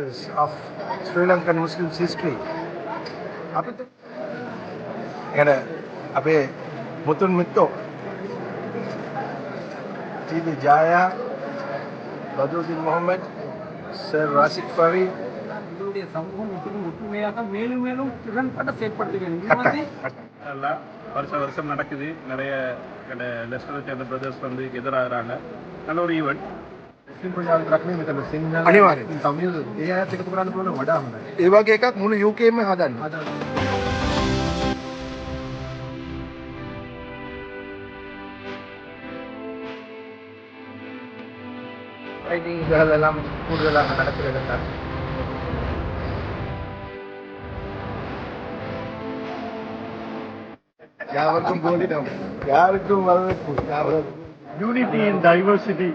chapters of Sri Lankan Muslims history. Apa tu? Ada abe Mutun Mitto, TV Jaya, Badruddin Muhammad, Sir Rasid Farid. இதனுடைய சமூகம் ஒற்றுமையாக மேலும் மேலும் திறன்பட செயற்படுத்துகிறது. எல்லாம் வருஷம் நடக்குது. நிறைய லெஸ்டரை சேர்ந்த பிரதர்ஸ் வந்து எதிராகிறாங்க. நல்ல ஒரு ஈவெண்ட். අනිවාර්යෙන් තමිල් ඒ අයත් එකතු කරන්න පුළුවන් වඩා හොඳයි. ඒ වගේ එකක් මුළු UK එකම හදන්න. ரைடிங் இதெல்லாம் கூடுதலாக நடக்கிறது தான். யாருக்கும் போலிடம், யாருக்கும் வரவேற்பு, unity in diversity.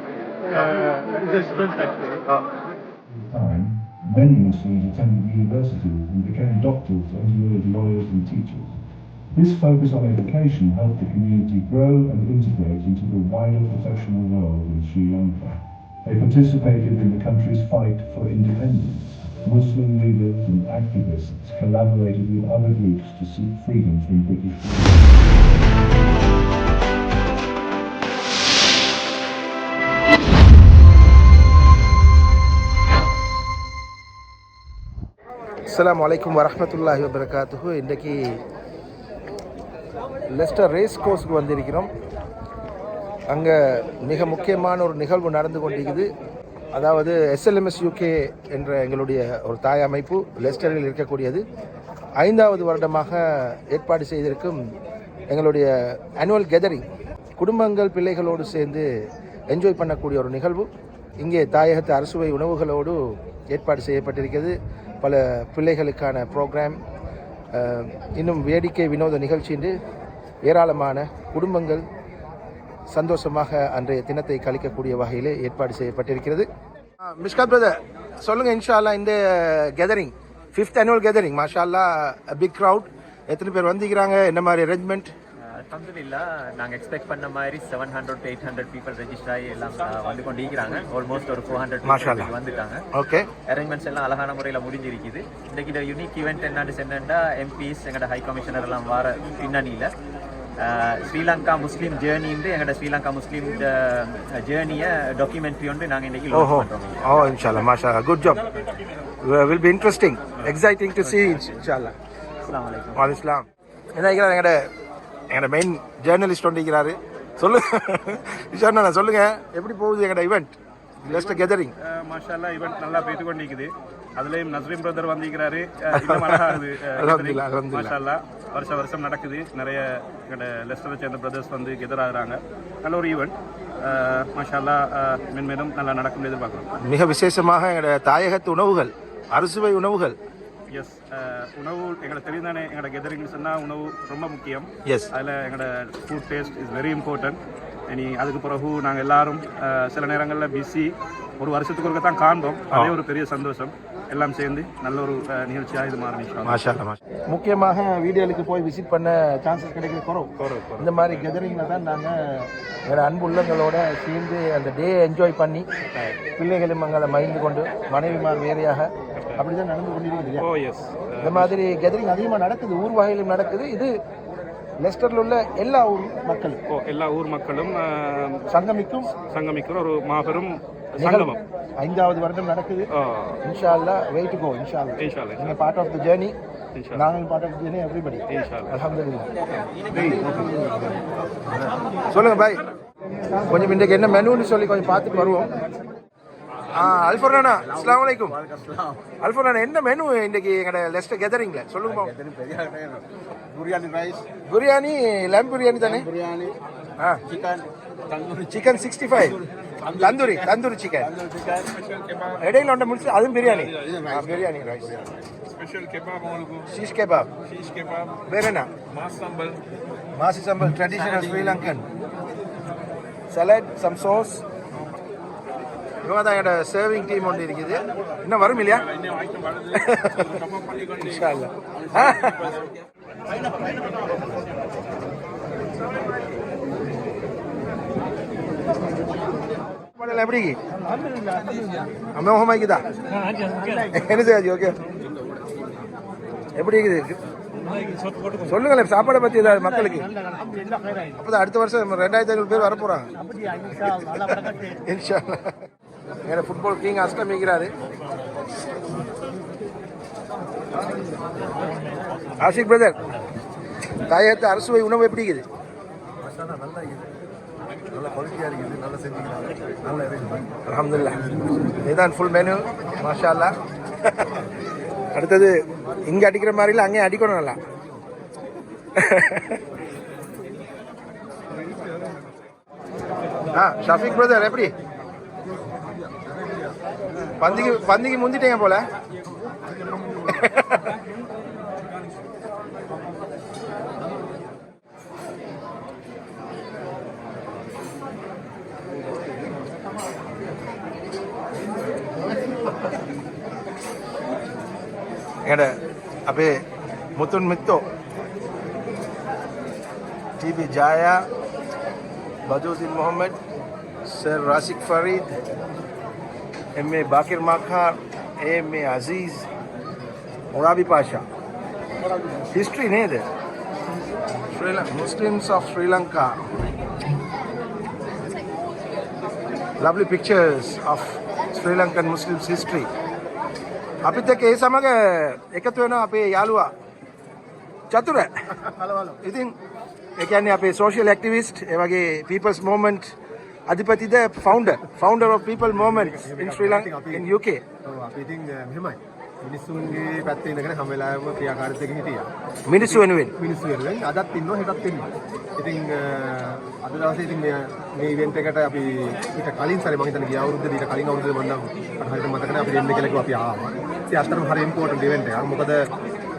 Many Muslims attended universities and became doctors, engineers, lawyers and teachers. This focus on education helped the community grow and integrate into the wider professional world in Sri Lanka. They participated in the country's fight for independence. Muslim leaders and activists collaborated with other groups to seek freedom from British rule. அஸ்ஸலாமு அலைக்கும் வரஹ்மத்துல்லாஹி வபரகாத்துஹு. இன்றைக்கு Lester race கோர்ஸுக்கு வந்திருக்கிறோம். அங்கே மிக முக்கியமான ஒரு நிகழ்வு நடந்து கொண்டிருக்குது. அதாவது SLMS UK என்ற எங்களுடைய ஒரு தாய் அமைப்பு லெஸ்டரில் இருக்கக்கூடியது 5வது வருடமாக ஏற்பாடு செய்திருக்கும் எங்களுடைய ஆனுவல் கெதரிங், குடும்பங்கள் பிள்ளைகளோடு சேர்ந்து என்ஜாய் பண்ணக்கூடிய ஒரு நிகழ்வு. இங்கே தாயகத்து அறுசுவை உணவுகளோடு ஏற்பாடு செய்யப்பட்டிருக்கிறது. பல பிள்ளைகளுக்கான ப்ரோக்ராம், இன்னும் வேடிக்கை வினோத நிகழ்ச்சி என்று ஏராளமான குடும்பங்கள் சந்தோஷமாக அன்றைய தினத்தை கழிக்கக்கூடிய வகையிலே ஏற்பாடு செய்யப்பட்டிருக்கிறது. மிஷ்காத் பிரதர் சொல்லுங்கள், இன்ஷா அல்லா இந்த கெதரிங் 5th annual கெதரிங் மாஷா அல்லா பிக் க்ரௌட், எத்தனை பேர் வந்திருக்கிறாங்க, என்ன மாதிரி அரேஞ்ச்மெண்ட்? அல்ஹம்துலில்லாஹ், நாங்கள் எக்ஸ்பெக்ட் பண்ண மாதிரி 700 to 800 people ரெஜிஸ்டர் ஆகி எல்லாம் வந்து கொண்டு இருக்கிறாங்க. ஆல்மோஸ்ட் ஒரு 400 people வந்துட்டாங்க. ஓகே, அரேஞ்ச்மெண்ட்ஸ் எல்லாம் அழகான முறையில் முடிஞ்சிருக்குது. இன்றைக்கு இந்த யூனிக் ஈவெண்ட் என்னன்னா எம்பிஸ் எங்களோட ஹை கமிஷனர் எல்லாம் வர பின்னணியில் ஸ்ரீலங்கா முஸ்லீம் ஜேர்னின்னு எங்களோட ஸ்ரீலங்கா முஸ்லீம் ஜேர்னியை டாக்குமெண்ட்ரி ஒன்று நாங்கள் இன்னைக்கு லான்ச் பண்ணுறோம். ஓ இன்ஷா அல்லாஹ், மாஷா அல்லாஹ், good job. Will be interesting, exciting to see இன்ஷா அல்லாஹ். அஸ்ஸலாமு அலைக்கும். வலைக்கம். என்ன எங்களோட மெயின் ஜேர்னலிஸ்ட் ஒன்றிருக்கிறாரு. சொல்லுங்க சொல்லுங்க, எப்படி போகுது எங்களோட ஈவெண்ட் லெஸ்டர் கெதரிங்? மாஷா அல்லாஹ், ஈவெண்ட் நல்லா போயிட்டு கொண்டிருக்குது. அதுலேயும் நஸ்ரீம் பிரதர் வந்திருக்கிறாரு. இன்னும் அழகாகுது. மாஷா அல்லாஹ், வருஷம் நடக்குது. நிறைய லெஸ்டரை சேர்ந்த பிரதர்ஸ் வந்து எதிராகிறாங்க. நல்ல ஒரு ஈவெண்ட். மாஷா அல்லாஹ், மென்மேலும் நல்லா நடக்கும் எதிர்பார்க்குறோம். மிக விசேஷமாக எங்களோட தாயகத்து உணவுகள், அறுசுவை உணவுகள். எஸ், உணவு எங்களுக்கு தெரியும் தானே. எங்களோட கெதரிங்னு சொன்னால் உணவு ரொம்ப முக்கியம். எஸ், அதில் எங்களோட food taste is very important. இனி அதுக்கு பிறகு நாங்கள் எல்லாரும் சில நேரங்களில் பிஸி, ஒரு வருஷத்துக்கு ஒருக்க தான் காண்போம். அதே ஒரு பெரிய சந்தோஷம். எல்லாம் சேர்ந்து நல்ல ஒரு நிகழ்ச்சியாக இது மாறிச்சு. மாஷா அல்லாஹ். முக்கியமாக வீடியோலுக்கு போய் விசிட் பண்ண சான்சஸ் கிடைக்கிற குறவு. இந்த மாதிரி கெதரிங்கில் தான் நாங்கள் எங்களோட அன்பு உள்ளங்களோட சேர்ந்து அந்த டே என்ஜாய் பண்ணி பிள்ளைகளும் அங்கே மகிழ்ந்து கொண்டு மனைவிமார் வேறையாக அப்படி தான் நடந்து கொண்டிருக்குது. இந்த மாதிரி கெதரிங் அதிகமாக நடக்குது, ஊர் வகையிலும் நடக்குது. இது லெஸ்டரில் உள்ள எல்லா ஊர் மக்களும் எல்லா ஊர் மக்களும் சங்கமிக்கும் ஒரு மாபெரும் சங்கமம் 5வது வருடம் நடக்குது. இன்ஷா அல்லாஹ், வெயிட் டு கோ. இன்ஷா அல்லாஹ், நீங்க பார்ட் ஆஃப் தி ஜர்னி, நாங்களும் part of the journey, everybody. அல்ஹம்துலில்லாஹ். சொல்லுங்க பாய், கொஞ்சம் இன்றைக்கு என்ன மெனுன்னு சொல்லி கொஞ்சம் பார்த்துட்டு வருவோம். அல்ஃபர்னானா, அஸ்ஸலாமு அலைக்கும். அல்ஃபர்னானா, என்ன மெனு இன்னைக்கு எங்களோட லெஸ்டர் கெதரிங்ல சொல்லுங்க. பிரியாணி ரைஸ், பிரியாணி, lamb பிரியாணி தானே? பிரியாணி, சிக்கன் 65, தந்தூரி சிக்கன், இடையில ஒன்றை முடிச்சு அதுவும் biryani. Biryani rice, special kebab, shish kebab, வேற என்ன? Masi sambol traditional Sri Lankan salad, some sauce. இவங்க தான் என்னோட சர்விங் டீம் ஒன்று இருக்குது. இன்னும் வரும் இல்லையா? இன்ஷா அல்லாஹ். Kalau apa lagi? Ame ohmai kita. Ini saja okey. எப்படி இருக்குது சொல்லுங்களேன் சாப்பாடை பற்றி ஏதாவது மக்களுக்கு அப்போ தான் அடுத்த வருஷம் 2500 பேர் வர போகிறாங்க இன்ஷா அல்லாஹ் என்னோட ஃபுட்பால் கிங் அஷ்டமிக்கிறாரு ஆஷிக் பிரதர் தாயத்து அரசுவை உணவு எப்படி இருக்குது நல்ல குவாலிட்டியாக இருக்குது நல்லா செஞ்சுக்கிறாங்க நல்ல அல்ஹம்துலில்லாஹ் இதுதான் ஃபுல் மெனு மாஷா அல்லாஹ் அடுத்தது இங்கே அடிக்கிற மாதிரி இல்லை அங்கேயும் அடிக்கணும் நல்லா ஷஃபிக் பிரதர் எப்படி பந்திக்கு முந்திட்டீங்க போல එකට අපේ මුතුන් මිත්තෝ TB Jayah Badiudeen Mohamed sir Razik Fareed MA. Bakir Markar AMA. Azeez Morabi Pasha history නේද Muslims of Sri Lanka lovely pictures of Sri Lankan Muslims history අපිත් එක්ක ඒ සමග එකතු වෙනවා අපේ යාළුවා චතුර. ඉතින් ඒ කියන්නේ අපේ සෝෂියල් ඇක්ටිවිස්ට් ඒ වගේ පීපල්ස් මූවමන්ට් අධිපතිද founder of people movement in Sri Lanka in UK. ඔව් අපි ඉතින් මෙහෙමයි. මිනිස්සුන්ගේ පැත්තේ ඉඳගෙන හැම වෙලාවෙම ක්‍රියාකාරීත්වයක හිටියා. මිනිස්සු වෙනුවෙන් අදත් ඉන්නවා හෙටත් ඉන්නවා. ඉතින් අද දවසේ ඉතින් මේ ඉවෙන්ට් එකට අපි ඊට කලින් සැරේ මම හිතන්නේ ගිය අවුරුද්දේ ඊට කලින් අවුරුද්දේ මම නම් හරියට මතක නැහැ අපි දෙන්න කියලා කිව්වා අපි ආවා. ඉතින් අත්‍තරම හරි ඉම්පෝටන්ට් ඉවෙන්ට් එකක්. මොකද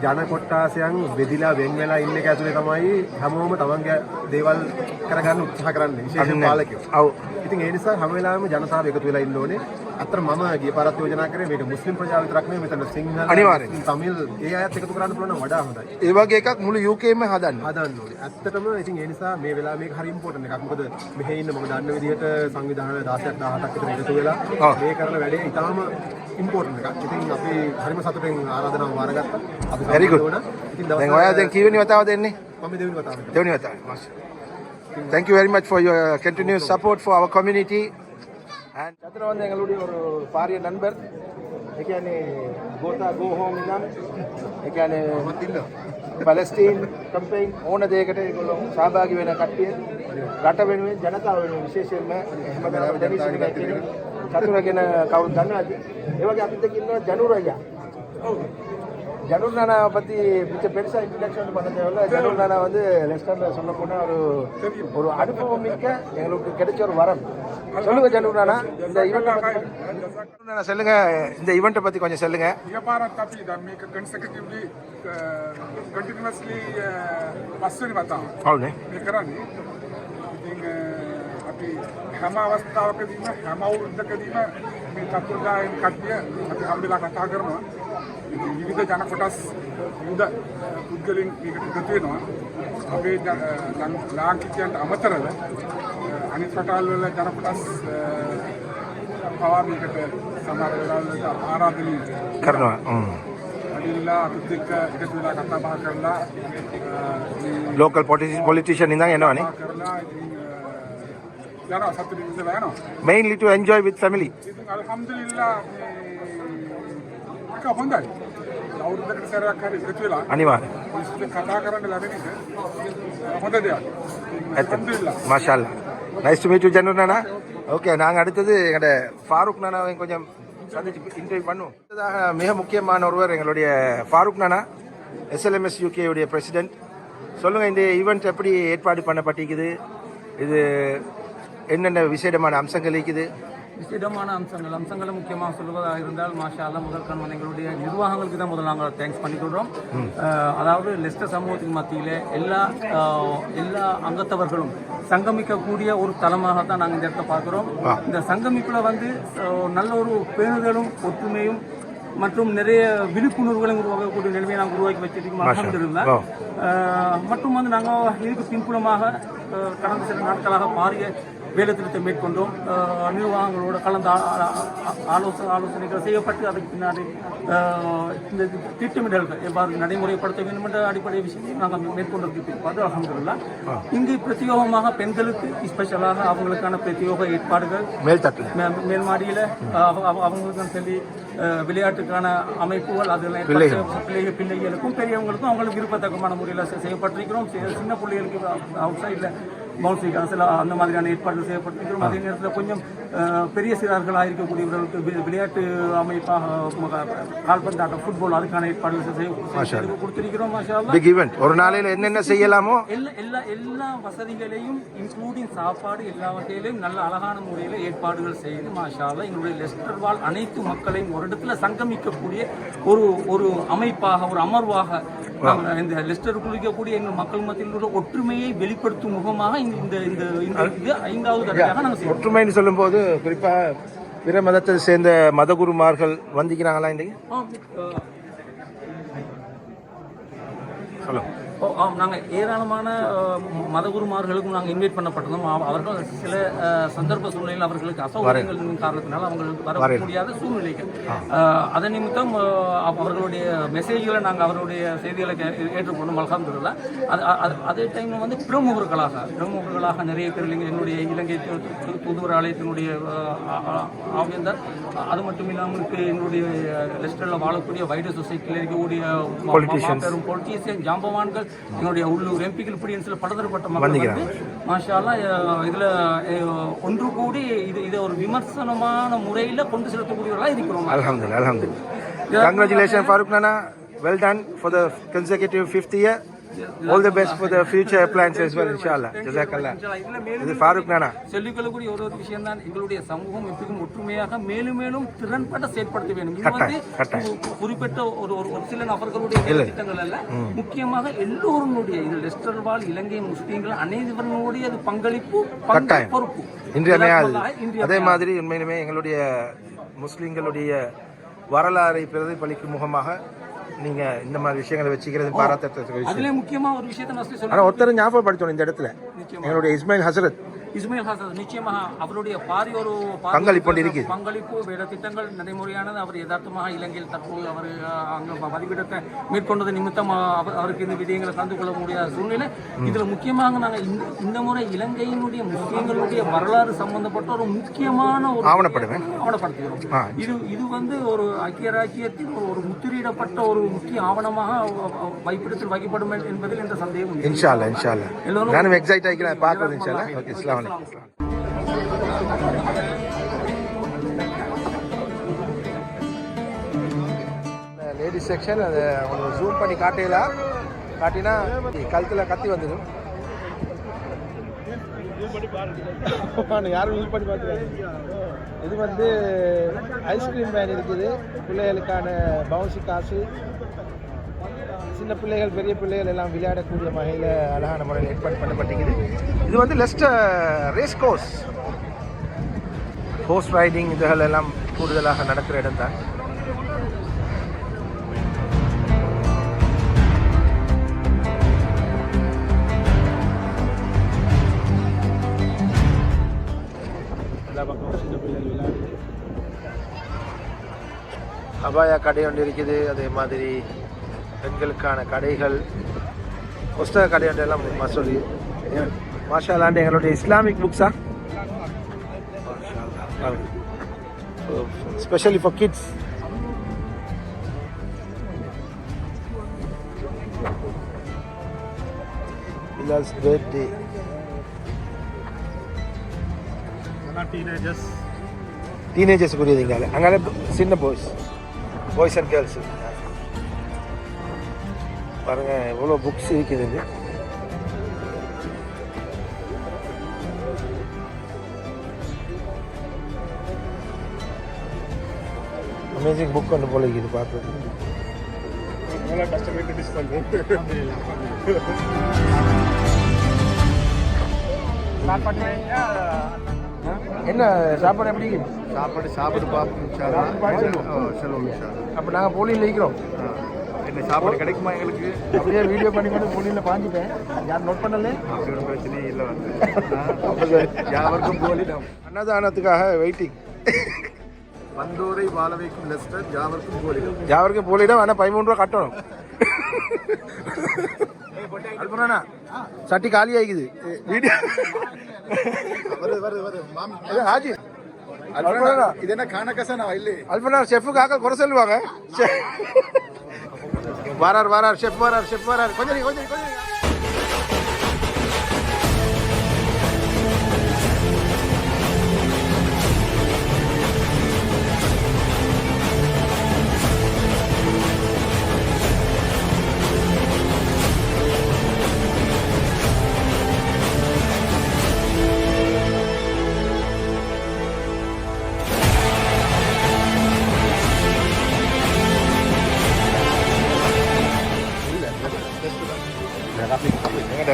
ජන කොට්ටාසයන් බෙදිලා වෙන් වෙලා ඉන්න එක ඇතුලේ තමයි හැමෝම තමන්ගේ දේවල් කරගන්න උත්සාහ කරන්නේ විශේෂයෙන් පාලකයෝ. ඔව්. ඉතින් ඒ නිසා හැම වෙලාවෙම ජනතාව එකතු වෙලා ඉන්න ඕනේ. අතර මම ගිය පාරත් යෝජනා කරේ මේක මුස්ලිම් ප්‍රජාව විතරක් නෙවෙයි මෙතන සිංහල අනිවාර්යෙන් තමිල් ඒ අයත් එකතු කරන්න පුළුවන් නම් වඩා හොඳයි. ඒ වගේ එකක් මුළු UK එකම හදන්න ඕනේ. ඇත්තටම ඉතින් ඒ නිසා මේ වෙලාව මේක හරි ඉම්පෝටන්ට් එකක්. මොකද මෙහි ඉන්න මම දන්න විදිහට සංවිධාන 16ක් 17ක් විතර එකතු වෙලා මේ කරන වැඩේ ඉතාලම ඉම්පෝටන්ට් එකක්. ඉතින් අපි හරිම සතුටින් ආරාධනාව වාරගත්තා. අපි very good. දැන් ඔයා දැන් කීවෙනි වතාව දෙන්නේ? මම දෙවෙනි වතාව. දෙවෙනි වතාව. Thank you very much for your continuous support for our community. And චතුර வந்து எங்களுடைய ஒரு பாரிய நண்பர். ඒ කියන්නේ ගෝතා go home ඉඳන් ඒ කියන්නේ පැලස්තීන් කැම්පේන් ඕන දෙයකට ඒගොල්ලෝ සහභාගී වෙන කට්ටිය රට වෙනුවෙන් ජනතාව වෙනුවෙන් විශේෂයෙන්ම හැමදාම දැනීම කියන චතුර ගැන කවුරුද දන්නවද? ඒ වගේ අපිත් එක්ක ඉන්නවා ජනුර අයියා. ඔව්. ஜனூர் நானா பற்றி மிச்ச பெருசாக இன்ட்ரடக்ஷன் பண்ண தேவையில்ல. ஜனூர் நானா வந்து லெஸ்டரில் சொல்ல போனால் ஒரு அனுபவம் மிக்க எங்களுக்கு கிடைச்ச ஒரு வரம். சொல்லுங்க ஜனூர் நானா இந்த ஈவெண்ட்டை பற்றி சொல்லுங்க. இந்த ஈவெண்ட்டை பற்றி கொஞ்சம் சொல்லுங்க. అవునే අපි හැම අවස්ථාවකදීම හැම අවුරුද්දකදීම මේ චතුර්දායන් කට්ටිය අපි හම්බෙලා කතා කරනවා. විවිධ ජන කොටස් විවිධ පුද්ගලයන් මේකට එකතු වෙනවා. අපේ ලාංකිකයන්ට අමතරව අනිත් රටවල් වල ජන කොටස් පවා මේකට සමහර වෙලාවලට ආරාධනය කරනවා. අදිලා අපිත් එක්ක එකතු වෙලා කතා බහ කරලා local politician ඉඳන් එනවනේ. Mainly to enjoy with family. Alhamdulillah, හොඳයි. අවුරුද්දකට සැරයක් හරි එකතු වෙලා අනිවාර්යෙන් කතා කරන්න ලැබෙන එක හොඳ දෙයක්. Alhamdulillah. Mashallah. Nice to meet you Janur Nana. Okay, நாங்கள் அடுத்தது எங்களோட ஃபாரூக் நானாவை கொஞ்சம் சந்திச்சு இன்டர்வியூ பண்ணுவோம். மிக முக்கியமான ஒருவர் எங்களுடைய ஃபாரூக் நானா, SLMS UK உடைய பிரசிடென்ட். சொல்லுங்க, இந்த ஈவெண்ட் எப்படி ஏற்பாடு பண்ணப்பட்டிருக்குது? இது என்னென்ன விசேடமான அம்சங்கள் இருக்குது? விசேடமான அம்சங்களை முக்கியமாக சொல்வதாக இருந்தால் மாஷா அல்லாஹ் முதல் கண் எங்களுடைய நிர்வாகங்களுக்கு தான் முதல் நாங்கள் தேங்க்ஸ் பண்ணிக்கொள்கிறோம். அதாவது லெஸ்டர் சமூகத்தின் மத்தியில் எல்லா அங்கத்தவர்களும் சங்கமிக்கக்கூடிய ஒரு தளமாக தான் நாங்கள் இந்த இடத்த பார்க்குறோம். இந்த சங்கமிப்பில் வந்து நல்ல ஒரு பேணுதலும் ஒற்றுமையும் மற்றும் நிறைய விழிப்புணர்வுகளையும் உருவாக்கக்கூடிய நிலைமையை நாங்கள் உருவாக்கி வச்சிருக்கோம். அல்ஹம்துலில்லாஹ். மற்றும் வந்து நாங்கள் இதுக்கு பின்புலமாக கடந்த சில நாட்களாக பாரிய வேலை திருத்தம் மேற்கொண்டோம். நிர்வாகங்களோட கலந்து ஆலோசனைகள் செய்யப்பட்டு அதுக்கு பின்னாடி இந்த திட்டமிடல்கள் எவ்வாறு நடைமுறைப்படுத்த வேண்டும் என்ற அடிப்படை விஷயத்தை நாங்கள் மேற்கொண்டிருக்க பார்த்து அல்ஹம்துலில்லாஹ். இங்கு பிரத்யேகமாக பெண்களுக்கு ஸ்பெஷலாக அவங்களுக்கான பிரத்யேக ஏற்பாடுகள் மேல் மாடியில் அவங்களுக்கு சொல்லி விளையாட்டுக்கான அமைப்புகள் அதில் பிள்ளைகளுக்கும் பெரியவங்களுக்கும் அவங்களுக்கு விருப்பத்தக்கமான முறையில் செய்யப்பட்டிருக்கிறோம். சின்ன பிள்ளைகளுக்கு அவுட் சைடில் பவுன்சி காசில் அந்த மாதிரியான ஏற்பாடுகள் செய்யப்பட்டிருக்கிறோம். அதே நேரத்தில் கொஞ்சம் பெரிய சிறார்களாக இருக்கக்கூடியவர்களுக்கு விளையாட்டு அமைப்பாக கால்பந்தாட்டம் ஃபுட்பால் அதுக்கான ஏற்பாடுகள் கொடுத்திருக்கிறோம். ஒரு நாளையில் என்னென்ன செய்யலாமோ எல்லா வசதிகளையும் இன்க்ளூடிங் சாப்பாடு எல்லா வகையிலையும் நல்ல அழகான முறையில் ஏற்பாடுகள் செய்து மாஷா அல்லாஹ் எங்களுடைய லெஸ்டர் வாழ் அனைத்து மக்களையும் ஒரு இடத்துல சங்கமிக்கக்கூடிய ஒரு அமைப்பாக ஒரு அமர்வாக இந்த லெஸ்டர் குளிக்கக்கூடிய எங்கள் மக்கள் மத்தியில் உள்ள ஒற்றுமையை வெளிப்படுத்தும் முகமாக இந்த இது 5வது தடவையாக நாங்கள் ஒற்றுமைன்னு சொல்லும்போது குறிப்பாக பிற மதத்தை சேர்ந்த மதகுருமார்கள் வந்திக்கிறாங்களா இன்றைக்கு? சொல்லுங்க. நாங்கள் ஏராளமான மதகுருமார்களுக்கும் நாங்கள் இன்வைட் பண்ணப்பட்டிருந்தோம். அவர்கள் சில சந்தர்ப்ப சூழ்நிலையில் அவர்களுக்கு அசௌகரியங்களின் காரணத்தினால் அவங்களுக்கு வர முடியாத சூழ்நிலைகள். அதன் நிமித்தம் அவர்களுடைய மெசேஜ்களை நாங்கள் அவருடைய செய்திகளை ஏற்றுக்கொண்டோம் அல்ஹம்துலில்லாஹ். அதே டைமில் வந்து பிரமுகர்களாக நிறைய பேர் என்னுடைய இலங்கை தூதுவர் ஆலயத்தினுடைய ஆவியந்தர், அது மட்டும் இல்லாமல் எங்களுடைய லெஸ்டரில் வாழக்கூடிய வைடர் சொசைட்டியில் இருக்கக்கூடிய பெரும் பொலிட்டீசியன் ஜாம்பவான்கள், எங்களுடைய உள்ளூர் எம்பிக்கள், இப்படி சில பலதரப்பட்ட மக்கள் மாஷா அல்லாஹ் இதுல ஒன்று கூடி இதை ஒரு விமர்சனமான முறையில் கொண்டு செலுத்தக்கூடியவர்களாக இருக்கிறோம். அல்ஹம்துலில்லாஹ், அல்ஹம்துலில்லாஹ். Congratulations Farooq Nana, well done for the consecutive 5th year. All the best for the future plans as well, inshallah. Jazakallah. இது ஃபாரூக் நானா சொல்லிக்கொள்ளக்கூடிய ஒரு விஷயம் தான், எங்களுடைய சமூகம் எப்பவும் ஒற்றுமையாக மேலும் மேலும் திறன்பட செயல்படுத்த வேண்டும். இது வந்து குறிப்பிட்ட ஒரு சில நபர்களுடைய திட்டங்கள் அல்ல, முக்கியமாக எல்லோருடைய இது லெஸ்டர் வாழ் இலங்கை முஸ்லீம்கள் அனைவருடைய அது பங்களிப்பு பொறுப்பு இன்றைய அதே மாதிரி உண்மையிலுமே எங்களுடைய முஸ்லீம்களுடைய வரலாறை பிரதிபலிக்கும் முகமாக நீங்க இந்த மாதிரி விஷயங்களை வச்சுக்கிறது பாராட்டத்தக்க விஷயம். அதுல முக்கியமா ஒரு விஷயத்தை நான் சொல்றேன். ஆனா ஒருத்தர் ஞாபகப்படுத்தணும் இந்த இடத்துல, எங்களுடைய இஸ்மாயில் ஹசரத் நிச்சயமாக அவருடைய பாரி ஒரு பங்களிப்பு வேலை திட்டங்கள் நடைமுறையானது. அவர் யதார்த்தமாக இலங்கையில் தற்போது அவர் அங்கே பதிவிடத்தை மேற்கொண்டது நிமித்தம் அவருக்கு இந்த விடயங்களை கலந்து கொள்ள முடியாத சூழ்நிலை. இதுல முக்கியமாக நாங்கள் இந்த முறை இலங்கையினுடைய முஸ்லீம்களுடைய வரலாறு சம்பந்தப்பட்ட ஒரு முக்கியமான ஒரு ஆவணப்படுத்துகிறோம். இது வந்து ஒரு ஐக்கிய ராஜ்யத்தில் ஒரு முத்திரையிடப்பட்ட ஒரு முக்கிய ஆவணமாக வைப்பிடத்தில் வைக்கப்படும் என்பதில் எந்த சந்தேகம் இல்லை. இன்ஷா அல்லாஹ், இன்ஷா அல்லாஹ். நானும் எக்ஸைட் ஆகிக்கிறேன் பார்க்கறது. இன்ஷா அல்லாஹ். ஓகே, அஸ்ஸலாமு அலைக்கும். லேடிஸ் செக்ஷன் அதை உங்களுக்கு ஜூம் பண்ணி காட்டினா கழுத்தில் கத்தி வந்துடும். யாரும் யூஸ் பண்ணி பார்த்துருக்காங்க. இது வந்து ஐஸ்கிரீம் வேன் இருக்குது, பிள்ளைகளுக்கான பவுன்சி காசு, சின்ன பிள்ளைகள் பெரிய பிள்ளைகள் எல்லாம் விளையாடக்கூடிய வகையில் அழகான முறையில் ஏற்பாடு பண்ணப்பட்டிருக்குது. இது வந்து லெஸ்டர் ரேஸ் ஹோர்ஸ் ரைடிங் இதுகள் எல்லாம் கூடுதலாக நடக்கிற இடம் தான். எல்லா பக்கமும் சின்ன பிள்ளைகள் விளையாடுது. அபாயா கடை ஒன்று இருக்குது, அதே மாதிரி பெண்களுக்கான கடைகள், புஸ்தக கடை ஒன்று எல்லாம் மசூலி மாஷா அல்லாஹ். எங்களுடைய இஸ்லாமிக் புக்ஸா specially for kids. Bilal's birthday. Teenagers புரியுதுங்க. அங்கே சின்ன பாய்ஸ் அண்ட் கேர்ள்ஸ் பாருங்க எவ்வளோ புக்ஸ் இருக்குது. அமேசிங் புக் ஒன்று போல இருக்குது பார்க்குறது. என்ன சாப்பாடு எப்படி சாப்பாடு பார்ப்போம். அப்போ நாங்கள் போலியில் இருக்கிறோம். என்ன சாப்பாடு கிடைக்குமா எங்களுக்கு? அப்படியே வீடியோ பண்ணி கொண்டு போலியில் பாஞ்சிட்டேன். யாரும் நோட் பண்ணல? அப்படி ஒரு பிரச்சனையே இல்லை வந்து யாவருக்கும் போலிடம். அன்னதானத்துக்காக வெயிட்டிங். வந்தோரை வாழ வைக்கும் லெஸ்டர், யாவருக்கும் போலிடம். யாவருக்கும் போலிடம். ஆனால் 13 ரூபா கட்டணும். அல்பனா சட்டி காலி ஆகிக்குது. வீடியோ ஹாஜி அல்பனா இது என்ன காணக்கசனா இல்லை? அல்பனா ஷெஃபுக்காக குறை சொல்லுவாங்க. வரார் ஷெஃப் வரார். கொஞ்சம்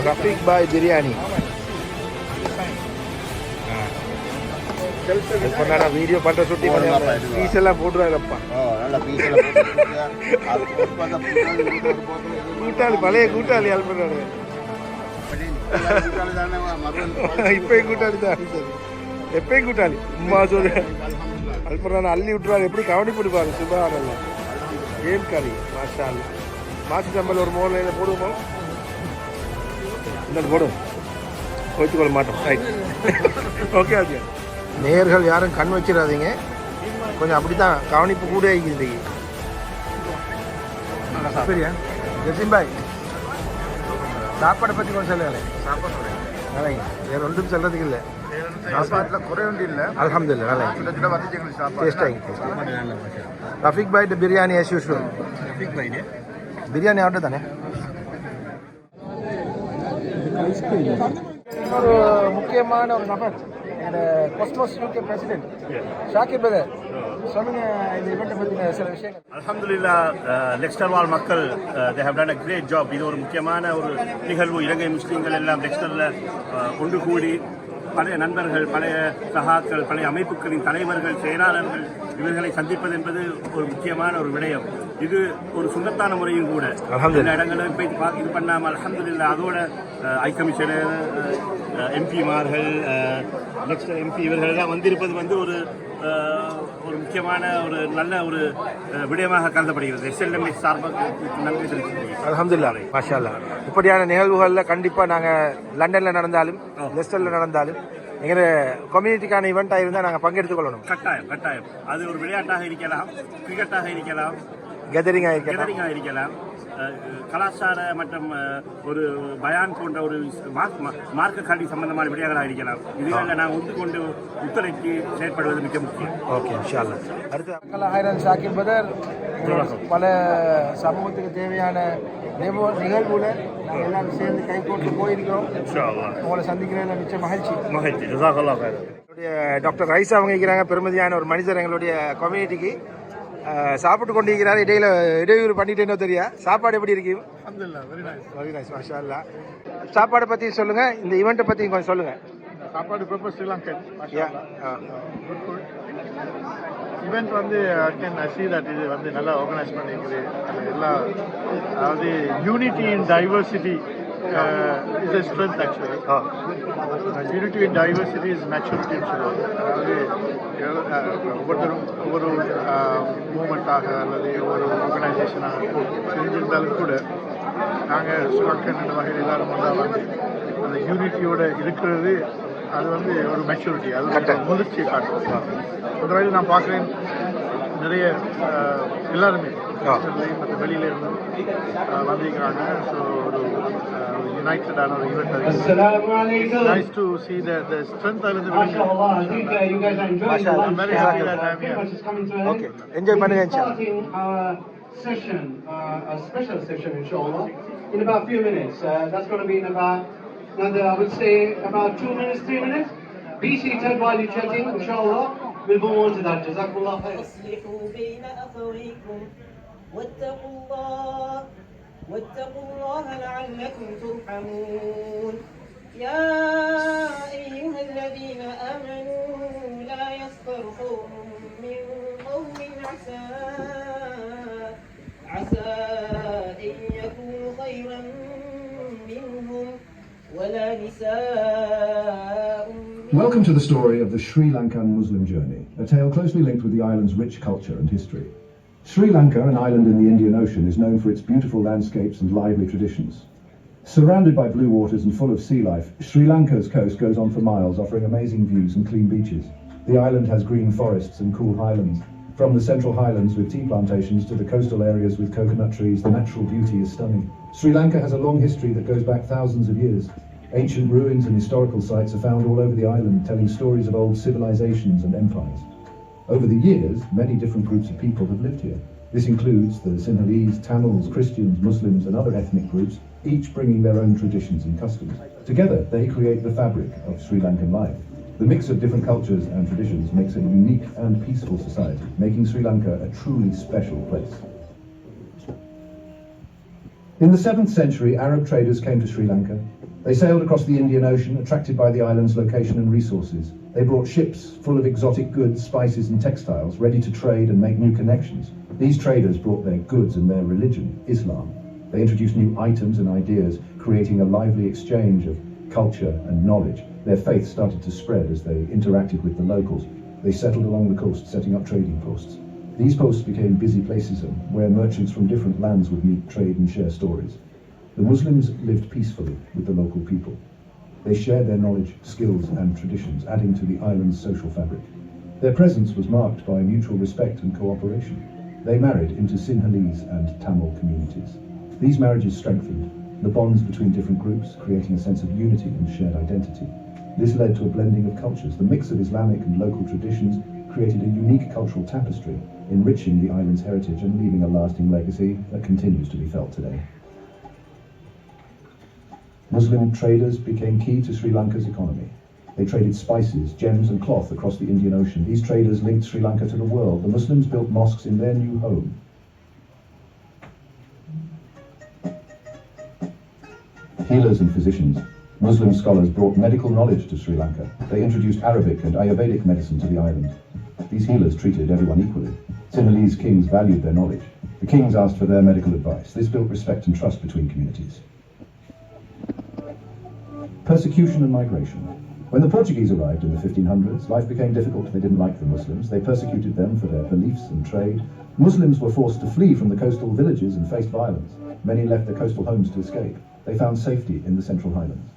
ரஃபீக் பாய் பிரியாணி. வீடியோ பண்ற சுட்டி பீஸ் எல்லாம் போட்டுருவாங்கப்பா. கூட்டாளி பழைய கூட்டாளி அல்பனாரு. இப்பயும் கூட்டாளி தான். எப்பயும் கூட்டாளி. உமா சொல்லு அல்பனா அள்ளி விட்டுருவாரு. எப்படி கவனிப்பிடுவாரு. சுபாரல்ல கேம் கறி மாஷா அல்லா. மாசி சம்பல் ஒரு மோலையில் போடுவோமோ? இந்த போடும் வைத்துக்கொள்ள மாட்டோம். ரைட். ஓகே. நேயர்கள் யாரும் கண் வச்சிடாதீங்க. கொஞ்சம் அப்படி தான் கவனிப்பு கூட ஆகிக்குது. சரியா ஜசிம் பாய், சாப்பாடை பற்றி கொஞ்சம் சொல்லுங்களே. சாப்பாடு நல்லைங்க. வேறு ஒன்றும் சொல்கிறதுக்கு இல்லை. சாப்பாட்டில் குறை ஒன்றும் இல்லை. அல்ஹம்துலில்லாஹ். நல்லா கிட்டத்தட்ட வந்துச்சு எங்களுக்கு சாப்பாடு. Taste. Rafeeq bhai biryani as usual. Biryani order தானே. ஒரு முக்கியமான ஒரு நபர், இந்த Cosmos UK president Shakir brother, சொல்லுங்க இந்த இவெண்ட்டை பற்றின சில விஷயங்கள். அல்ஹம்துலில்லாஹ், லெக்ஸ்டர் வாழ் மக்கள் they have done a great job. இது ஒரு முக்கியமான ஒரு நிகழ்வு. இலங்கை முஸ்லீம்கள் எல்லாம் லெக்ஸ்டரில் ஒன்று கூடி பழைய நண்பர்கள், பழைய சகாக்கள், பழைய அமைப்புகளின் தலைவர்கள், செயலாளர்கள் இவர்களை சந்திப்பது என்பது ஒரு முக்கியமான ஒரு விடயம். இது ஒரு சுண்ணத்தான முறையும் கூட. எல்லா இடங்களும் போய் இது பண்ணாமல் அல்ஹம்துலில்லாஹ் அதோட ஐ கமிஷனர், எம்பிமார்கள், நெக்ஸ்ட் எம்பி இவர்கள் எல்லாம் வந்திருப்பது வந்து ஒரு முக்கியமான ஒரு நல்ல ஒரு விடயமாக கருதப்படுகிறது. SLMS சார்பாக நன்றி தெரிவித்துள்ளேன். அல்ஹம்துலில்லாஹ், மாஷா அல்லாஹ். இப்படியான நிகழ்வுகளில் கண்டிப்பாக நாங்கள் லண்டனில் நடந்தாலும் லெஸ்டரில் நடந்தாலும் எங்கள் கம்யூனிட்டிக்கான ஈவெண்ட்டாக இருந்தால் நாங்கள் பங்கெடுத்துக் கொள்ளணும். கட்டாயம். அது ஒரு விளையாட்டாக இருக்கலாம், கிரிக்கெட்டாக இருக்கலாம், கெதரிங்காக இருக்கலாம், கலாச்சார மற்றும் ஒரு பயான் போன்ற ஒரு மார்க்க கல்வி சம்பந்தமான விடயங்களாக இருக்கலாம். இதுகளில் நான் கொண்டு ஒத்துழைத்து செயற்படுவது மிக முக்கியம். ஓகே, இன்ஷா அல்லாஹ். அடுத்து ஆயிரம் ஷாக்கிர் பிரதர், பல சமூகத்துக்கு தேவையான நிகழ்வுல நாங்கள் எல்லாரும் சேர்ந்து கை போட்டு போயிருக்கிறோம். உங்களை சந்திக்கிறேன் மிச்ச மகிழ்ச்சி. என்னுடைய டாக்டர் ரைஸ் அவங்க இருக்கிறாங்க, பெருமதியான ஒரு மனிதர் எங்களுடைய கம்யூனிட்டிக்கு. சாப்பிட்டு கொண்டு இருக்கிறாரு. இடையூறு பண்ணிட்டேன்னு தெரியா. சாப்பாடு எப்படி இருக்கு? வெரி நைஸ், மாஷா அல்லாஹ். சாப்பாடை பற்றி சொல்லுங்க, இந்த ஈவெண்ட்டை பற்றி கொஞ்சம் சொல்லுங்க. சாப்பாடு ப்ராப்பர் ஸ்ரீலங்கன் ஈவெண்ட் வந்து கேன் ஐ சீ தட் இது வந்து நல்லா ஆர்கனைஸ் பண்ணியிருக்குது. அது எல்லா அதாவது unity in diversity is a strength actually. Unity in diversity is maturity ன்னு சொல்லுவாங்க. அதாவது ஒவ்வொருத்தரும் ஒவ்வொரு மூமெண்ட்டாக அல்லது ஒரு ஆர்கனைசேஷனாக செஞ்சிருந்தாலும் கூட நாங்கள் ஸ்ரீலங்கன் என்ற வகையில் எல்லாரும் ஒன்றாக வந்து அந்த யூனிட்டியோட இருக்கிறது அது வந்து ஒரு மெச்சூரிட்டி, அது முதிர்ச்சியை காட்டும். அந்த வகையில் நான் பார்க்குறேன் நிறைய எல்லாருமே மற்ற வெளியில இருந்து வந்திருக்கிறாங்க. ஸோ ஒரு யுனைட்டடான ஒரு event. Nice to see the strength of the okay, enjoy பண்ணுங்க இன்ஷாஅல்லாஹ். Session, a special session inshallah, in about a few minutes. That's going to be in about another, I would say, about 2 minutes, 3 minutes. Be seated while you're chatting, inshallah. We'll move on to that. Jazakumullah khair. أصلحوا بين أخويكم واتقوا الله لعلكم ترحمون. يا أيها الذين آمنوا لا يسخر قوم من قوم عسى Welcome to the story of the Sri Lankan Muslim journey, a tale closely linked with the island's rich culture and history. Sri Lanka, an island in the Indian Ocean, is known for its beautiful landscapes and lively traditions. Surrounded by blue waters and full of sea life, Sri Lanka's coast goes on for miles, offering amazing views and clean beaches. The island has green forests and cool highlands. From the central highlands with tea plantations to the coastal areas with coconut trees, the natural beauty is stunning. Sri Lanka has a long history that goes back thousands of years. Ancient ruins and historical sites are found all over the island, telling stories of old civilizations and empires. Over the years, many different groups of people have lived here. This includes the Sinhalese, Tamils, Christians, Muslims and other ethnic groups, each bringing their own traditions and customs. Together, they create the fabric of Sri Lankan life. The mix of different cultures and traditions makes it a unique and peaceful society, making Sri Lanka a truly special place. In the 7th century, Arab traders came to Sri Lanka. They sailed across the Indian Ocean, attracted by the island's location and resources. They brought ships full of exotic goods, spices and textiles, ready to trade and make new connections. These traders brought their goods and their religion, Islam. They introduced new items and ideas, creating a lively exchange of culture and knowledge. Their faith started to spread as they interacted with the locals. They settled along the coast, setting up trading posts. These posts became busy places where merchants from different lands would meet, trade and share stories. The Muslims lived peacefully with the local people. They shared their knowledge, skills and traditions, adding to the island's social fabric. Their presence was marked by mutual respect and cooperation. They married into Sinhalese and Tamil communities. These marriages strengthened the bonds between different groups, creating a sense of unity and shared identity. This led to a blending of cultures. The mix of Islamic and local traditions created a unique cultural tapestry, enriching the island's heritage and leaving a lasting legacy that continues to be felt today. Muslim traders became key to Sri Lanka's economy. They traded spices, gems and cloth across the Indian Ocean. These traders linked Sri Lanka to the world. The Muslims built mosques in their new home. Healers and physicians. Muslim scholars brought medical knowledge to Sri Lanka. They introduced Arabic and Ayurvedic medicine to the island. These healers treated everyone equally. Sinhalese kings valued their knowledge. The kings asked for their medical advice. This built respect and trust between communities. Persecution and migration. When the Portuguese arrived in the 1500s, life became difficult. They didn't like the Muslims. They persecuted them for their beliefs and trade. Muslims were forced to flee from the coastal villages and faced violence. Many left their coastal homes to escape. They found safety in the Central Highlands.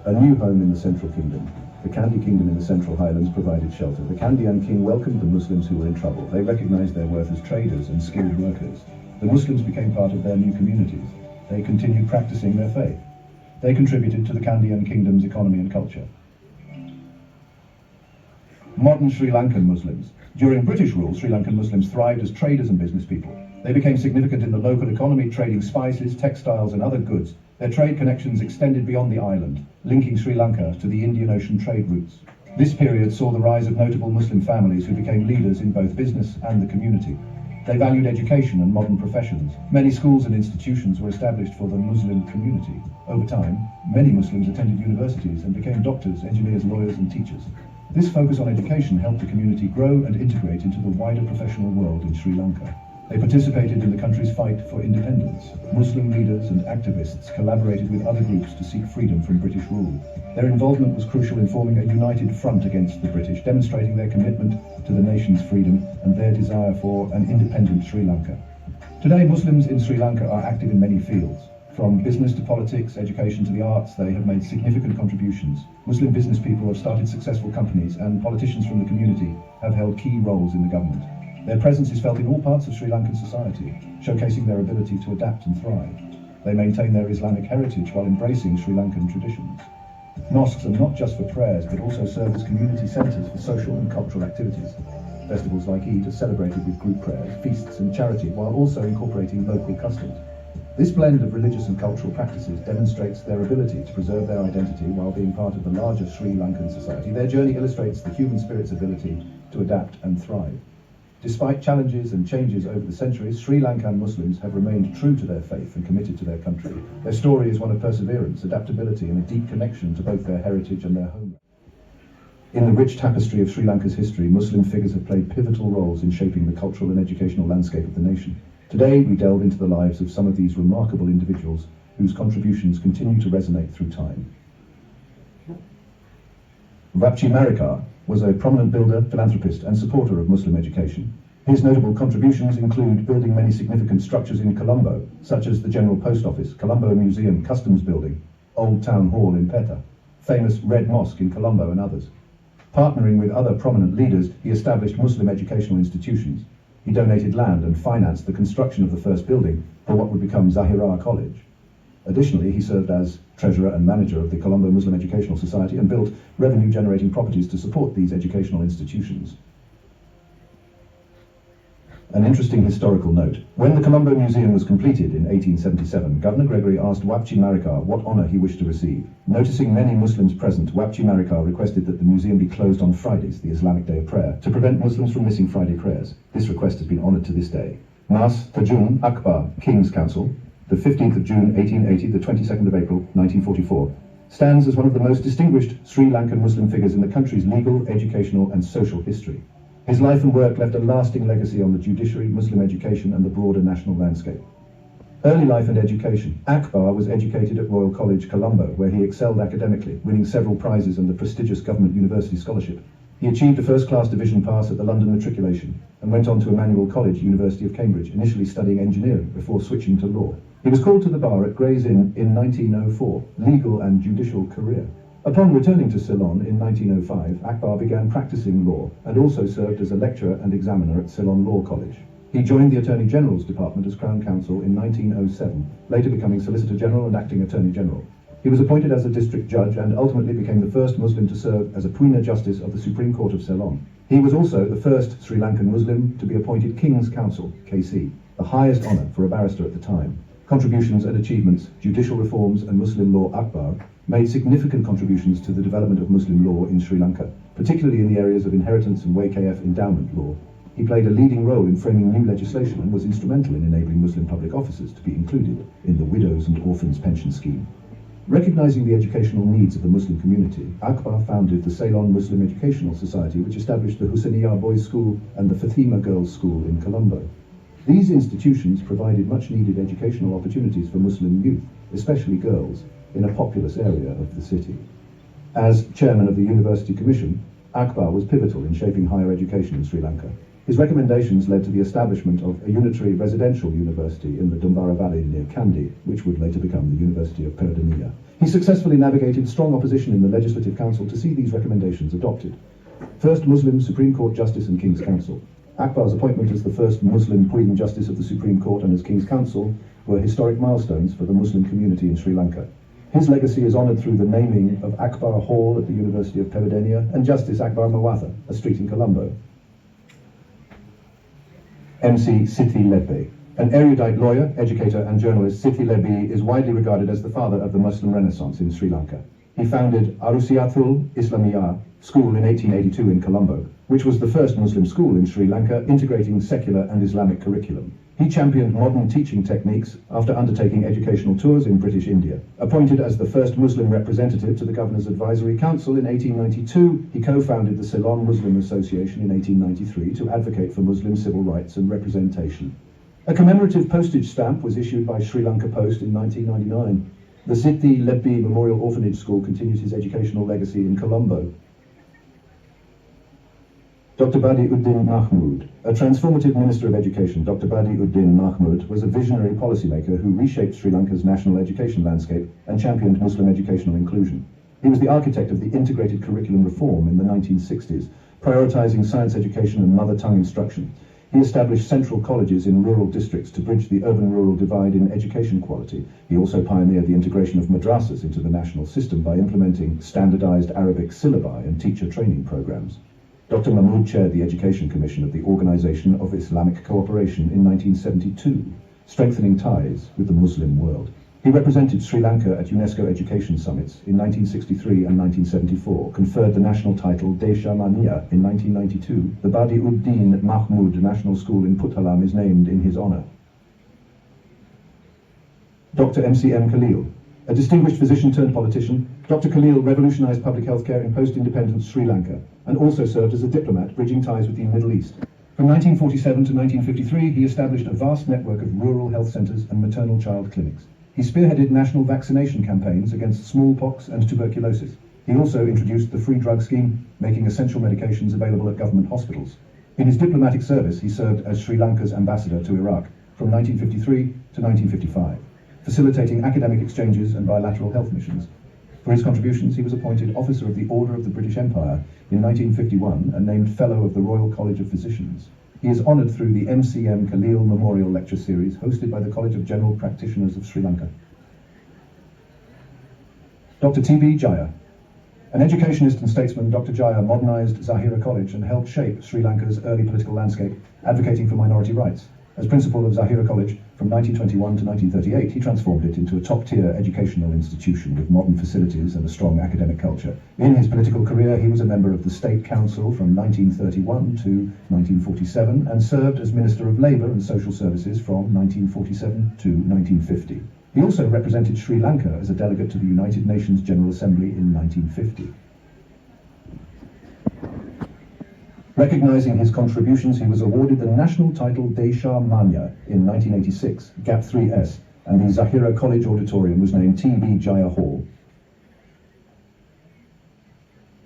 A new home in the Central Kingdom. The Kandy Kingdom in the Central Highlands provided shelter. The Kandian king welcomed the Muslims who were in trouble. They recognized their worth as traders and skilled workers. The Muslims became part of their new communities. They continued practicing their faith. They contributed to the Kandian Kingdom's economy and culture. Modern Sri Lankan Muslims. During British rule, Sri Lankan Muslims thrived as traders and business people. They became significant in the local economy, trading spices, textiles and other goods. Their trade connections extended beyond the island, linking Sri Lanka to the Indian Ocean trade routes. This period saw the rise of notable Muslim families who became leaders in both business and the community. They valued education and modern professions. Many schools and institutions were established for the Muslim community. Over time, many Muslims attended universities and became doctors, engineers, lawyers and teachers. This focus on education helped the community grow and integrate into the wider professional world in Sri Lanka. They participated in the country's fight for independence. Muslim leaders and activists collaborated with other groups to seek freedom from British rule. Their involvement was crucial in forming a united front against the British, demonstrating their commitment to the nation's freedom and their desire for an independent Sri Lanka. Today, Muslims in Sri Lanka are active in many fields. From business to politics, education to the arts, they have made significant contributions. Muslim business people have started successful companies, and politicians from the community have held key roles in the government. Their presence is felt in all parts of Sri Lankan society, showcasing their ability to adapt and thrive. They maintain their Islamic heritage while embracing Sri Lankan traditions. Mosques are not just for prayers, but also serve as community centres for social and cultural activities. Festivals like Eid are celebrated with group prayers, feasts and charity, while also incorporating local customs. This blend of religious and cultural practices demonstrates their ability to preserve their identity while being part of the larger Sri Lankan society. Their journey illustrates the human spirit's ability to adapt and thrive. Despite challenges and changes over the centuries, Sri Lankan Muslims have remained true to their faith and committed to their country. Their story is one of perseverance, adaptability, and a deep connection to both their heritage and their homeland. In the rich tapestry of Sri Lanka's history, Muslim figures have played pivotal roles in shaping the cultural and educational landscape of the nation. Today, we delve into the lives of some of these remarkable individuals whose contributions continue to resonate through time. Vapchi Marikar was a prominent builder, philanthropist and supporter of Muslim education. His notable contributions include building many significant structures in Colombo, such as the General Post Office, Colombo Museum, Customs Building, Old Town Hall in Petta, famous Red Mosque in Colombo and others. Partnering with other prominent leaders, he established Muslim educational institutions. He donated land and financed the construction of the first building for what would become Zahira College. Additionally, he served as treasurer and manager of the Colombo Muslim Educational Society and built revenue-generating properties to support these educational institutions. An interesting historical note. When the Colombo Museum was completed in 1877, Governor Gregory asked Vapchi Marikar what honour he wished to receive. Noticing many Muslims present, Vapchi Marikar requested that the museum be closed on Fridays, the Islamic Day of Prayer, to prevent Muslims from missing Friday prayers. This request has been honoured to this day. Nas Tajun Akbar King's Council, the 15th of June 1880, the 22nd of April 1944, stands as one of the most distinguished Sri Lankan Muslim figures in the country's legal, educational and social history. His life and work left a lasting legacy on the judiciary, Muslim education and the broader national landscape. Early life and education. Akbar was educated at Royal College, Colombo, where he excelled academically, winning several prizes and the prestigious government university scholarship. He achieved a first-class division pass at the London matriculation and went on to Emmanuel College, University of Cambridge, initially studying engineering before switching to law. He was called to the bar at Gray's Inn in 1904, legal and judicial career. Upon returning to Ceylon in 1905, Akbar began practicing law and also served as a lecturer and examiner at Ceylon Law College. He joined the Attorney General's Department as Crown Counsel in 1907, later becoming Solicitor General and Acting Attorney General. He was appointed as a district judge and ultimately became the first Muslim to serve as a Puina Justice of the Supreme Court of Ceylon. He was also the first Sri Lankan Muslim to be appointed King's Counsel, KC, the highest honour for a barrister at the time. Contributions and achievements, judicial reforms and Muslim law. Akbar made significant contributions to the development of Muslim law in Sri Lanka, particularly in the areas of inheritance and WKF endowment law. He played a leading role in framing new legislation and was instrumental in enabling Muslim public officers to be included in the Widows and Orphans Pension Scheme. Recognizing the educational needs of the Muslim community, Akbar founded the Ceylon Muslim Educational Society, which established the Hussainiya Boys' School and the Fatima Girls' School in Colombo. These institutions provided much-needed educational opportunities for Muslim youth, especially girls, in a populous area of the city. As chairman of the University Commission, Akbar was pivotal in shaping higher education in Sri Lanka. His recommendations led to the establishment of a unitary residential university in the Dumbara Valley near Kandy, which would later become the University of Peradeniya. He successfully navigated strong opposition in the Legislative Council to see these recommendations adopted. First Muslim Supreme Court Justice and King's Counsel. Akbar's appointment as the first Muslim Puina Justice of the Supreme Court and as King's Counsel were historic milestones for the Muslim community in Sri Lanka. His legacy is honoured through the naming of Akbar Hall at the University of Peradeniya and Justice Akbar Mawatha, a street in Colombo. MC Siti Lebbe. An erudite lawyer, educator and journalist, Siti Lebbe is widely regarded as the father of the Muslim Renaissance in Sri Lanka. He founded Arusiatul Islamiyah School in 1882 in Colombo, which was the first Muslim school in Sri Lanka integrating secular and Islamic curriculum. He championed modern teaching techniques after undertaking educational tours in British India. Appointed as the first Muslim representative to the Governor's Advisory Council in 1892, he co-founded the Ceylon Muslim Association in 1893 to advocate for Muslim civil rights and representation. A commemorative postage stamp was issued by Sri Lanka Post in 1999. The Siti Lebbe Memorial Orphanage School continues his educational legacy in Colombo. Dr. Badiuddin Mahmud. A transformative Minister of Education, Dr. Badiuddin Mahmud was a visionary policymaker who reshaped Sri Lanka's national education landscape and championed Muslim educational inclusion. He was the architect of the integrated curriculum reform in the 1960s, prioritizing science education and mother tongue instruction. He established central colleges in rural districts to bridge the urban-rural divide in education quality. He also pioneered the integration of madrasas into the national system by implementing standardized Arabic syllabi and teacher training programs. Dr. Mahmood chaired the Education Commission of the Organisation of Islamic Cooperation in 1972, strengthening ties with the Muslim world. He represented Sri Lanka at UNESCO Education Summits in 1963 and 1974, conferred the national title Desha Mania in 1992. The Badiuddin Mahmud National School in Puttalam is named in his honour. Dr. MCM Khalil. A distinguished physician turned politician, Dr. Khalil revolutionized public health care in post-independence Sri Lanka and also served as a diplomat bridging ties with the Middle East. From 1947 to 1953, he established a vast network of rural health centres and maternal child clinics. He spearheaded national vaccination campaigns against smallpox and tuberculosis. He also introduced the free drug scheme, making essential medications available at government hospitals. In his diplomatic service, he served as Sri Lanka's ambassador to Iraq from 1953 to 1955, facilitating academic exchanges and bilateral health missions. For his contributions, he was appointed Officer of the Order of the British Empire in 1951 and named Fellow of the Royal College of Physicians. He is honoured through the MCM Khalil Memorial Lecture Series hosted by the College of General Practitioners of Sri Lanka. Dr. T.B. Jaya. An educationist and statesman, Dr. Jaya modernised Zahira College and helped shape Sri Lanka's early political landscape, advocating for minority rights. As principal of Zahira College from 1921 to 1938, he transformed it into a top-tier educational institution with modern facilities and a strong academic culture. In his political career, he was a member of the State Council from 1931 to 1947 and served as Minister of Labour and Social Services from 1947 to 1950. He also represented Sri Lanka as a delegate to the United Nations General Assembly in 1950. Recognising his contributions, he was awarded the national title Desha Manya in 1986, GAP 3S, and the Zahira College Auditorium was named T.B. Jaya Hall.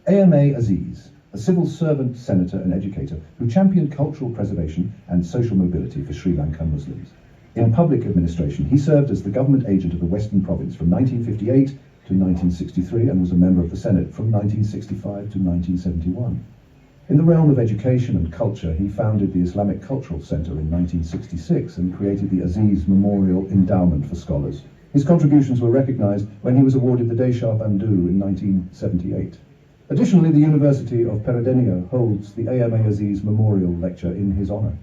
AMA Aziz, a civil servant, senator and educator who championed cultural preservation and social mobility for Sri Lankan Muslims. In public administration, he served as the government agent of the Western Province from 1958 to 1963 and was a member of the Senate from 1965 to 1971. In the realm of education and culture, he founded the Islamic Cultural Centre in 1966 and created the Aziz Memorial Endowment for Scholars. His contributions were recognised when he was awarded the Desha Bandhu in 1978. Additionally, the University of Peradeniya holds the AMA Aziz Memorial Lecture in his honour.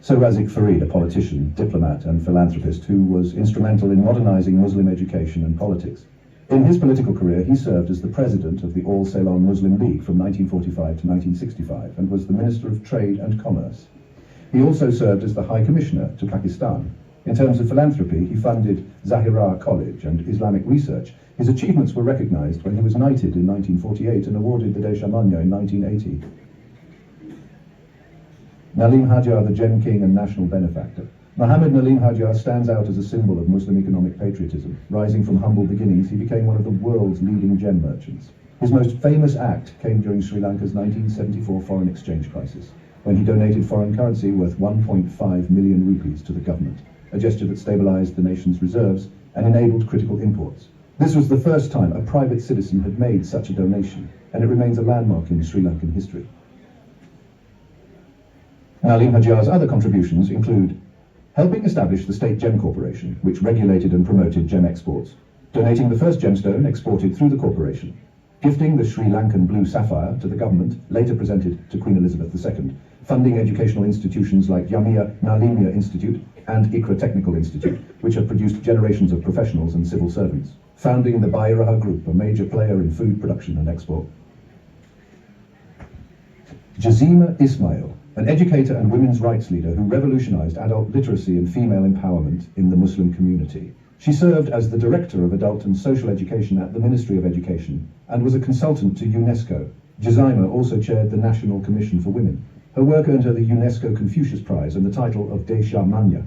Sir Razik Farid, a politician, diplomat and philanthropist who was instrumental in modernising Muslim education and politics. In his political career, he served as the president of the All Ceylon Muslim League from 1945 to 1965 and was the Minister of Trade and Commerce. He also served as the High Commissioner to Pakistan. In terms of philanthropy, he funded Zahira College and Islamic research. His achievements were recognised when he was knighted in 1948 and awarded the Desha Manya in 1980. Nalim Hajar, the Gem King and national benefactor. Muhammad Nalim Hajar stands out as a symbol of Muslim economic patriotism. Rising from humble beginnings, he became one of the world's leading gem merchants. His most famous act came during Sri Lanka's 1974 foreign exchange crisis, when he donated foreign currency worth 1.5 million rupees to the government, a gesture that stabilised the nation's reserves and enabled critical imports. This was the first time a private citizen had made such a donation, and it remains a landmark in Sri Lankan history. Nalim Hajar's other contributions include helping establish the State Gem Corporation, which regulated and promoted gem exports, donating the first gemstone exported through the corporation, gifting the Sri Lankan Blue Sapphire to the government, later presented to Queen Elizabeth II, funding educational institutions like Jamia Nalimia Institute and Ikra Technical Institute, which have produced generations of professionals and civil servants, founding the Bairaha Group, a major player in food production and export. Jazima Ismail, an educator and women's rights leader who revolutionized adult literacy and female empowerment in the Muslim community. She served as the Director of Adult and Social Education at the Ministry of Education and was a consultant to UNESCO. Jazima also chaired the National Commission for Women. Her work earned her the UNESCO Confucius Prize and the title of Desha Manya.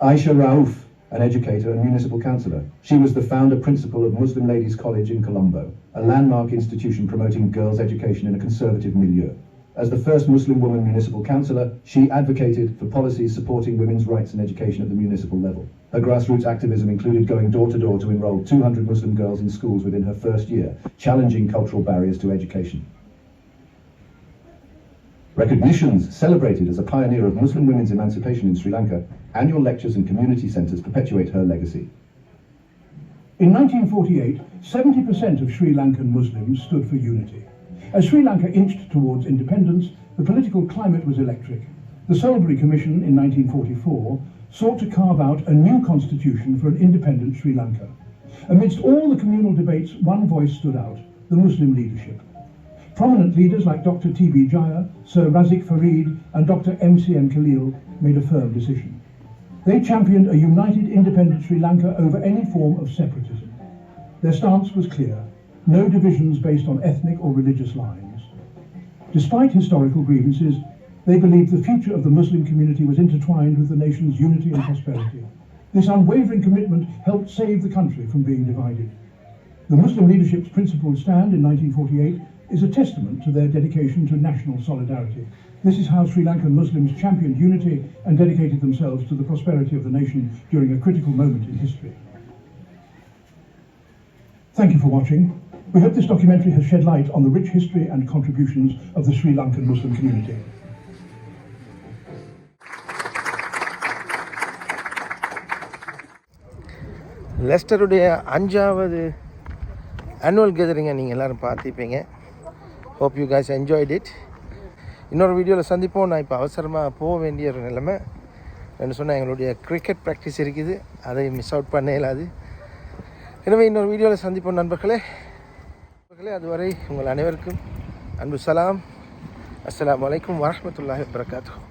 Aisha Rauf, an educator and municipal councillor. She was the founder principal of Muslim Ladies College in Colombo, a landmark institution promoting girls' education in a conservative milieu. As the first Muslim woman municipal councillor, she advocated for policies supporting women's rights and education at the municipal level. Her grassroots activism included going door to door to enrol 200 Muslim girls in schools within her first year, challenging cultural barriers to education. Recognitions celebrated as a pioneer of Muslim women's emancipation in Sri Lanka, annual lectures and community centres perpetuate her legacy. In 1948, 70% of Sri Lankan Muslims stood for unity. As Sri Lanka inched towards independence, the political climate was electric. The Salisbury Commission in 1944 sought to carve out a new constitution for an independent Sri Lanka. Amidst all the communal debates, one voice stood out, the Muslim leadership. Prominent leaders like Dr. T.B. Jaya, Sir Razik Farid and Dr. M.C.M. Khalil made a firm decision. They championed a united independent Sri Lanka over any form of separatism. Their stance was clear, no divisions based on ethnic or religious lines. Despite historical grievances, they believed the future of the Muslim community was intertwined with the nation's unity and prosperity. This unwavering commitment helped save the country from being divided. The Muslim leadership's principled stand in 1948 is a testament to their dedication to national solidarity. This is how Sri Lankan Muslims championed unity and dedicated themselves to the prosperity of the nation during a critical moment in history. Thank you for watching. We hope this documentary has shed light on the rich history and contributions of the Sri Lankan Muslim community. லெஸ்டருடைய 5வது annual gathering நீங்கள் எல்லோரும் பார்த்துப்பீங்க. Hope you guys enjoyed it. இன்னொரு வீடியோவில் சந்திப்போம். நான் இப்போ அவசரமாக போக வேண்டிய ஒரு நிலைமை என்ன சொன்னால் எங்களுடைய கிரிக்கெட் ப்ராக்டிஸ் இருக்குது, அதை மிஸ் அவுட் பண்ண இயலாது. எனவே இன்னொரு வீடியோவில் சந்திப்போம் நண்பர்களே. அதுவரை உங்கள் அனைவருக்கும் அன்பு சலாம். அஸ்ஸலாமு அலைக்கும் வரஹ்மத்துல்லாஹி வபரகாத்துஹு.